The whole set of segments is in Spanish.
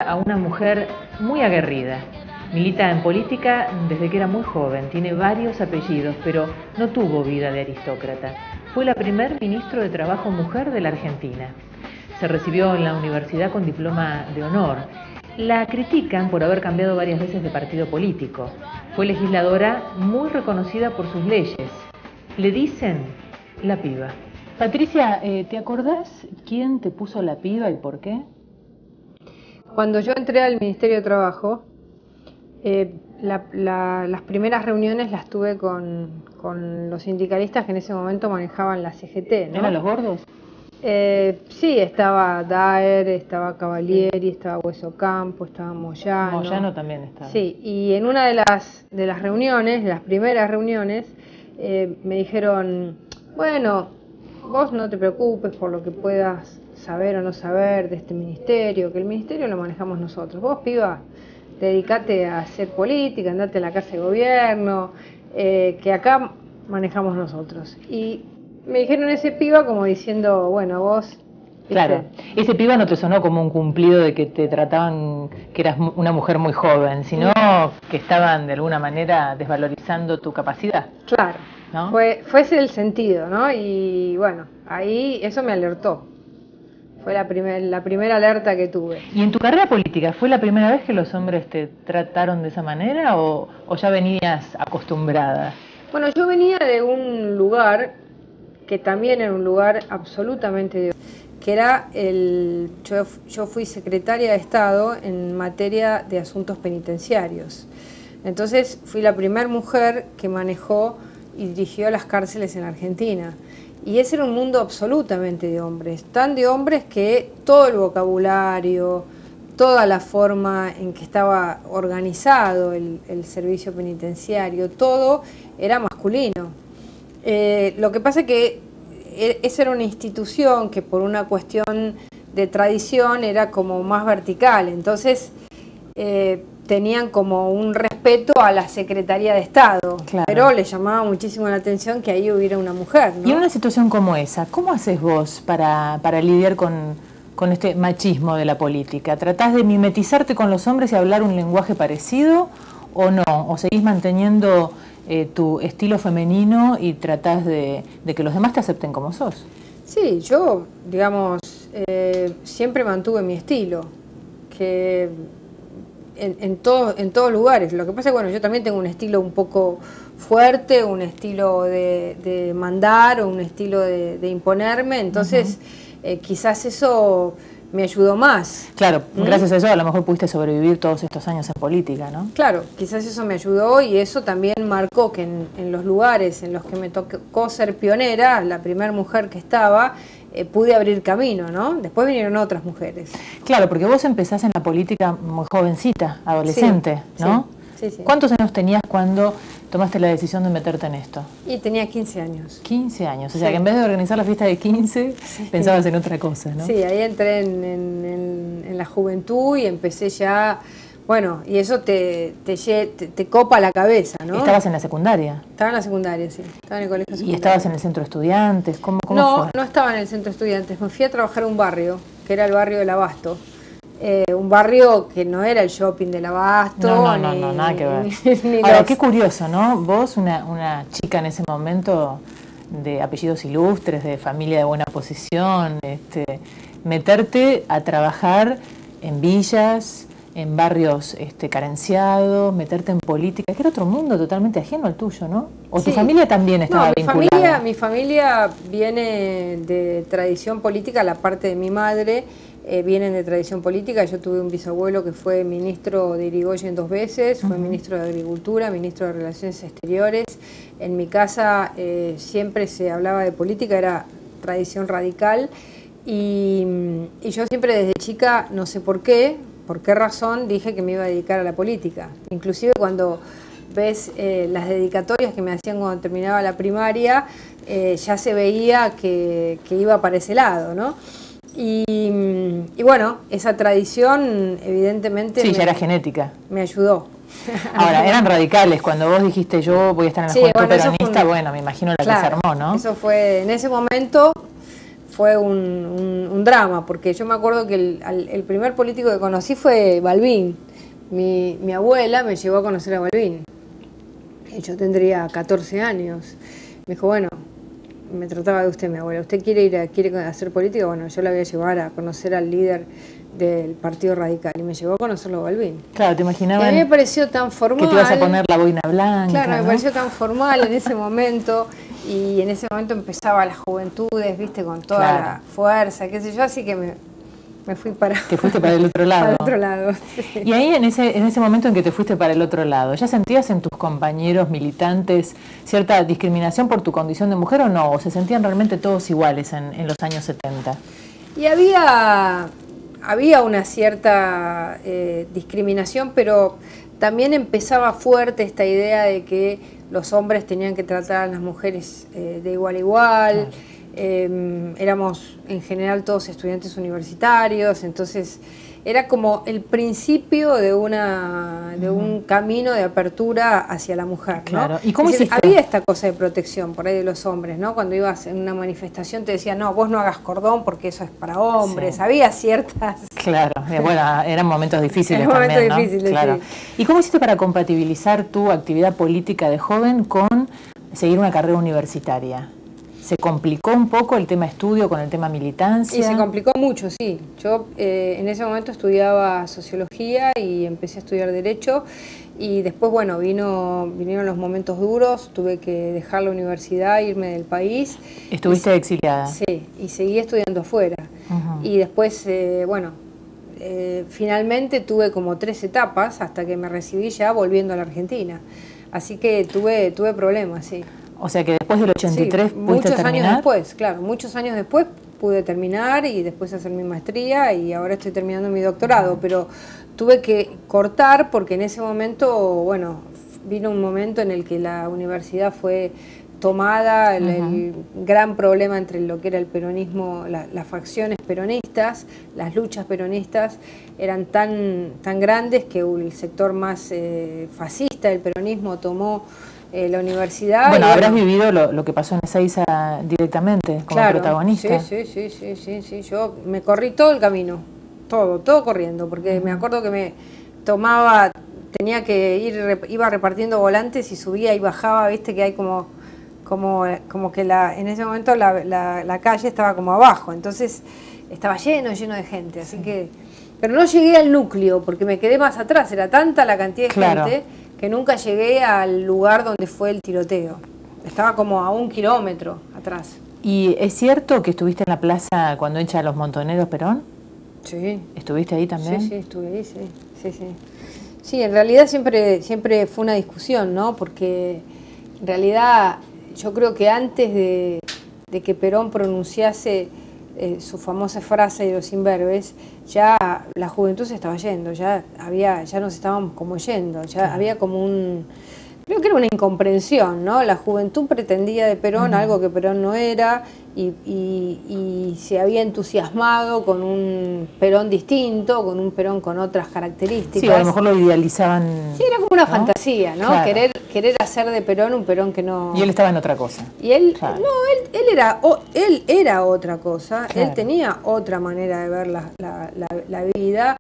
A una mujer muy aguerrida. Milita en política desde que era muy joven, tiene varios apellidos, pero no tuvo vida de aristócrata. Fue la primer ministro de Trabajo mujer de la Argentina. Se recibió en la universidad con diploma de honor. La critican por haber cambiado varias veces de partido político. Fue legisladora muy reconocida por sus leyes. Le dicen la piba. Patricia, ¿te acordás quién te puso la piba y por qué? Cuando yo entré al Ministerio de Trabajo, las primeras reuniones las tuve con los sindicalistas que en ese momento manejaban la CGT, ¿no? ¿Eran los gordos? Sí, estaba Daer, estaba Cavalieri, estaba Hueso Campo, estaba Moyano. Moyano también estaba. Sí, y en una de las reuniones, de las primeras reuniones, me dijeron, bueno, vos no te preocupes por lo que puedas saber o no saber de este ministerio, que el ministerio lo manejamos nosotros. Vos, piba, dedicate a hacer política, andate a la casa de gobierno, que acá manejamos nosotros. Y me dijeron ese piba como diciendo, bueno, vos... ¿viste? Claro, ese piba no te sonó como un cumplido de que te trataban que eras una mujer muy joven, sino que estaban de alguna manera desvalorizando tu capacidad. Claro, ¿no? Fue ese el sentido, ¿no? Y bueno, ahí eso me alertó. Fue la primera alerta que tuve. ¿Y en tu carrera política fue la primera vez que los hombres te trataron de esa manera o ya venías acostumbrada? Bueno, yo venía de un lugar que también era un lugar absolutamente que era yo fui secretaria de Estado en materia de asuntos penitenciarios. Entonces fui la primera mujer que manejó y dirigió las cárceles en Argentina. Y ese era un mundo absolutamente de hombres, tan de hombres que todo el vocabulario, toda la forma en que estaba organizado el servicio penitenciario, todo era masculino. Lo que pasa es que esa era una institución que por una cuestión de tradición era como más vertical, entonces tenían como un respeto a la Secretaría de Estado, claro. Pero les llamaba muchísimo la atención que ahí hubiera una mujer, ¿no? Y en una situación como esa, ¿cómo haces vos para lidiar con este machismo de la política? ¿Tratás de mimetizarte con los hombres y hablar un lenguaje parecido o no? ¿O seguís manteniendo tu estilo femenino y tratás de que los demás te acepten como sos? Sí, yo, digamos, siempre mantuve mi estilo, que en todos lugares. Lo que pasa es que, bueno, yo también tengo un estilo un poco fuerte, un estilo de mandar, o un estilo de imponerme, entonces quizás eso me ayudó más. Claro, gracias a eso a lo mejor pudiste sobrevivir todos estos años en política, ¿no? Claro, quizás eso me ayudó y eso también marcó que en los lugares en los que me tocó ser pionera, la primera mujer que estaba, pude abrir camino, ¿no? Después vinieron otras mujeres. Claro, porque vos empezás en la política muy jovencita, adolescente, sí, ¿no? Sí, sí. ¿Cuántos años tenías cuando tomaste la decisión de meterte en esto? Y tenía 15 años. 15 años, o sea que en vez de organizar la fiesta de 15, pensabas en otra cosa, ¿no? Sí, ahí entré en la juventud y empecé ya, bueno, y eso te copa la cabeza, ¿no? ¿Estabas en la secundaria? Estaba en la secundaria, sí, estaba en el colegio secundario. ¿Y estabas en el centro de estudiantes? ¿Cómo no, fue? No estaba en el centro de estudiantes, me fui a trabajar a un barrio, que era el barrio del Abasto. Un barrio que no era el shopping del Abasto. No, nada que ver. Ahora, qué curioso, ¿no? Vos, una chica en ese momento de apellidos ilustres, de familia de buena posición, meterte a trabajar en villas, en barrios carenciados, meterte en política, que era otro mundo totalmente ajeno al tuyo, ¿no? ¿O tu familia también estaba vinculada? Mi familia viene de tradición política, la parte de mi madre vienen de tradición política. Yo tuve un bisabuelo que fue ministro de Irigoyen 2 veces, fue ministro de Agricultura, ministro de Relaciones Exteriores. En mi casa siempre se hablaba de política, era tradición radical. Y yo siempre desde chica, no sé por qué razón, dije que me iba a dedicar a la política. Inclusive cuando ves las dedicatorias que me hacían cuando terminaba la primaria, ya se veía que iba para ese lado, ¿no? Y bueno, esa tradición evidentemente ya era genética. Me ayudó. Ahora, eran radicales. Cuando vos dijiste yo voy a estar en la juventud peronista, bueno, me imagino la que se armó, ¿no? Eso fue, en ese momento fue un drama, porque yo me acuerdo que el primer político que conocí fue Balbín. Mi abuela me llevó a conocer a Balbín. Yo tendría 14 años. Me dijo, bueno, me trataba de usted, mi abuela. ¿Usted quiere hacer política? Bueno, yo la voy a llevar a conocer al líder del Partido Radical. Y me llevó a conocerlo a Balbín. Claro, te imaginabas. Y a mí me pareció tan formal. Que te ibas a poner la boina blanca. Claro, me ¿no? pareció tan formal en ese momento. Y en ese momento empezaba las juventudes, viste, con toda la fuerza, qué sé yo. Así que me fui para... Te fuiste para el otro lado. Para el otro lado, sí. Y ahí en ese momento en que te fuiste para el otro lado, ¿ya sentías en tus compañeros militantes cierta discriminación por tu condición de mujer o no? ¿O se sentían realmente todos iguales en los años 70? Y había una cierta discriminación, pero también empezaba fuerte esta idea de que los hombres tenían que tratar a las mujeres de igual a igual. Éramos en general todos estudiantes universitarios, entonces era como el principio de un camino de apertura hacia la mujer, ¿no? Claro. ¿Y cómo hiciste? Había esta cosa de protección por ahí de los hombres, ¿no? Cuando ibas en una manifestación te decían, no, vos no hagas cordón porque eso es para hombres. Sí. Había ciertas... Claro, bueno, eran momentos difíciles también, momentos ¿no? Difíciles, claro. Sí. ¿Y cómo hiciste para compatibilizar tu actividad política de joven con seguir una carrera universitaria? ¿Se complicó un poco el tema estudio con el tema militancia? Y se complicó mucho, sí. Yo en ese momento estudiaba sociología y empecé a estudiar derecho y después, bueno, vinieron los momentos duros, tuve que dejar la universidad, irme del país. ¿Estuviste exiliada? Sí, y seguí estudiando afuera. Y después, finalmente tuve como 3 etapas hasta que me recibí ya volviendo a la Argentina. Así que tuve problemas, sí. O sea que después del 83 sí, pudiste terminar. Muchos años después, claro, muchos años después pude terminar y después hacer mi maestría y ahora estoy terminando mi doctorado, pero tuve que cortar porque en ese momento, bueno, vino un momento en el que la universidad fue tomada, el gran problema entre lo que era el peronismo, las facciones peronistas, las luchas peronistas eran tan grandes que el sector más fascista del peronismo tomó la universidad. Bueno, habrás vivido lo que pasó en Ezeiza directamente como protagonista. Sí, yo me corrí todo el camino, todo corriendo, porque me acuerdo que me tomaba, tenía que iba repartiendo volantes y subía y bajaba, viste que hay como que en ese momento la calle estaba como abajo, entonces estaba lleno de gente, así que, pero no llegué al núcleo porque me quedé más atrás, era tanta la cantidad de gente que nunca llegué al lugar donde fue el tiroteo. Estaba como a 1 kilómetro atrás. ¿Y es cierto que estuviste en la plaza cuando echan los montoneros Perón? Sí. ¿Estuviste ahí también? Sí, estuve ahí, sí. Sí, en realidad siempre fue una discusión, ¿no? Porque en realidad yo creo que antes de que Perón pronunciase su famosa frase de los imberbes, ya la juventud se estaba yendo, ya nos estábamos como yendo, ya había como creo que era una incomprensión, ¿no? La juventud pretendía de Perón algo que Perón no era y se había entusiasmado con un Perón distinto, con un Perón con otras características. Sí, a lo mejor lo idealizaban. Sí, era como una fantasía, ¿no? Claro. Querer hacer de Perón un Perón que no... Y él estaba en otra cosa. Y él, él era otra cosa, él tenía otra manera de ver la vida,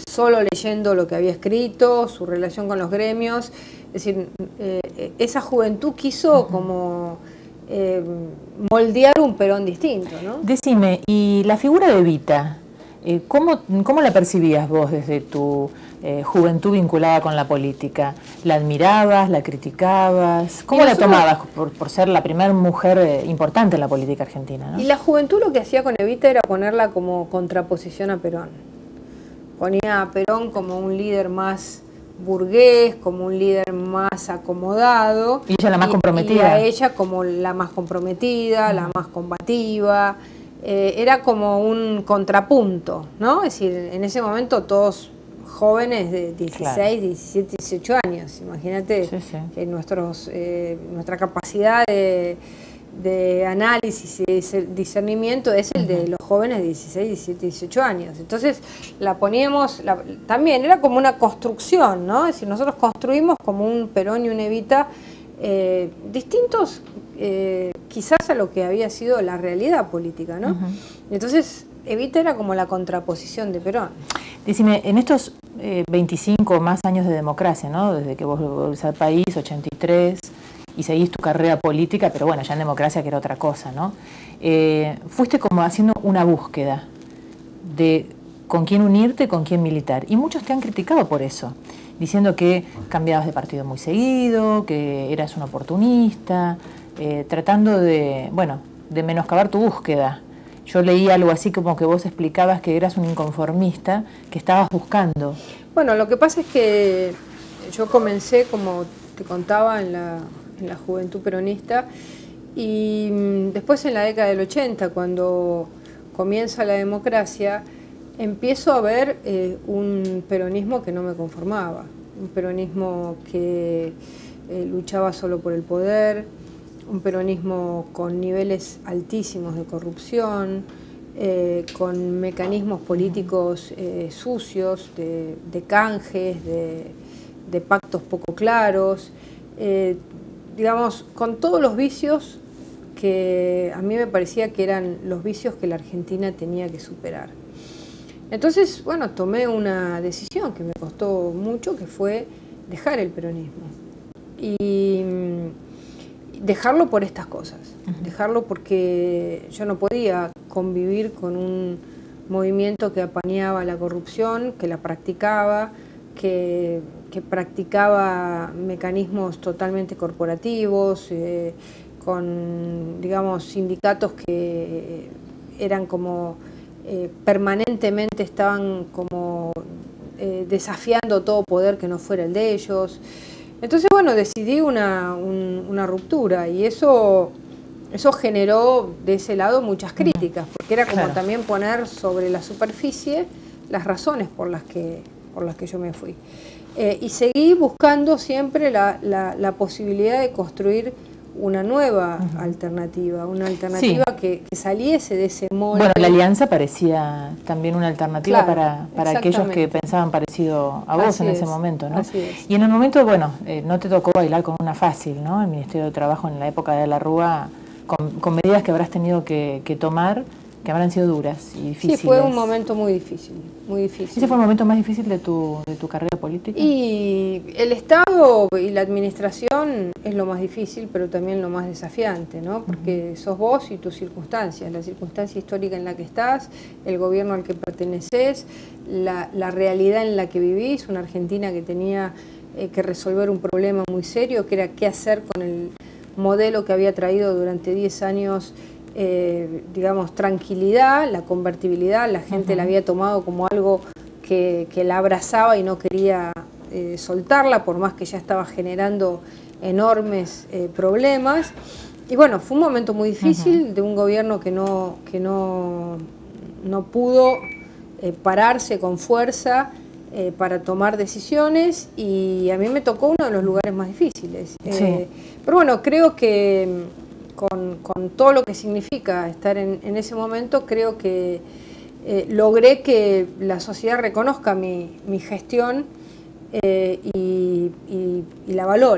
solo leyendo lo que había escrito, su relación con los gremios. Es decir, esa juventud quiso como moldear un Perón distinto, ¿no? Decime, y la figura de Evita, ¿cómo la percibías vos desde tu juventud vinculada con la política? ¿La admirabas, la criticabas? ¿Cómo la tomabas por ser la primera mujer importante en la política argentina, ¿no? Y la juventud lo que hacía con Evita era ponerla como contraposición a Perón. Ponía a Perón como un líder más burgués, como un líder más acomodado. Y ella la más comprometida. Y a ella como la más comprometida, la más combativa. Era como un contrapunto, ¿no? Es decir, en ese momento todos jóvenes de 16, 17, 18 años. Imagínate nuestra capacidad de análisis y discernimiento es el de los jóvenes de 16, 17, 18 años. Entonces la poníamos, también era como una construcción, ¿no? Es decir, nosotros construimos como un Perón y una Evita distintos quizás a lo que había sido la realidad política, ¿no? Entonces, Evita era como la contraposición de Perón. Decime, en estos 25 o más años de democracia, ¿no? Desde que vos volvés al país, 83, y seguís tu carrera política, pero bueno, ya en democracia que era otra cosa, ¿no? Fuiste como haciendo una búsqueda de con quién unirte, con quién militar. Y muchos te han criticado por eso, diciendo que cambiabas de partido muy seguido, que eras un oportunista, tratando de, bueno, de menoscabar tu búsqueda. Yo leí algo así como que vos explicabas que eras un inconformista, que estabas buscando. Bueno, lo que pasa es que yo comencé, como te contaba, en la juventud peronista, y después en la década del 80, cuando comienza la democracia, empiezo a ver un peronismo que no me conformaba, un peronismo que luchaba solo por el poder, un peronismo con niveles altísimos de corrupción, con mecanismos políticos sucios, de canjes, de pactos poco claros, digamos, con todos los vicios que a mí me parecía que eran los vicios que la Argentina tenía que superar. Entonces, bueno, tomé una decisión que me costó mucho, que fue dejar el peronismo. Y dejarlo por estas cosas, dejarlo porque yo no podía convivir con un movimiento que apañaba la corrupción, que la practicaba, que practicaba mecanismos totalmente corporativos, con, digamos, sindicatos que eran como permanentemente estaban como desafiando todo poder que no fuera el de ellos. Entonces, bueno, decidí una ruptura, y eso generó de ese lado muchas críticas, porque era como también poner sobre la superficie las razones por las que yo me fui. Y seguí buscando siempre la posibilidad de construir una nueva alternativa, una alternativa que saliese de ese molde. Bueno, la alianza parecía también una alternativa para aquellos que pensaban parecido a vos en ese momento, ¿no? Así es. Y en el momento, bueno, no te tocó bailar con una fácil, ¿no? El Ministerio de Trabajo en la época de la Rúa, con medidas que habrás tenido que tomar, que habrán sido duras y difíciles. Sí, fue un momento muy difícil, muy difícil. ¿Ese fue el momento más difícil de tu carrera política? Y el Estado y la administración es lo más difícil, pero también lo más desafiante, ¿no? Porque sos vos y tus circunstancias, la circunstancia histórica en la que estás, el gobierno al que perteneces, la realidad en la que vivís, una Argentina que tenía que resolver un problema muy serio, que era qué hacer con el modelo que había traído durante 10 años, digamos, tranquilidad, la convertibilidad. La gente la había tomado como algo que la abrazaba y no quería soltarla, por más que ya estaba generando enormes problemas. Y bueno, fue un momento muy difícil de un gobierno que no pudo pararse con fuerza para tomar decisiones, y a mí me tocó uno de los lugares más difíciles. Pero bueno, creo que con todo lo que significa estar en ese momento, creo que logré que la sociedad reconozca mi gestión y la valore.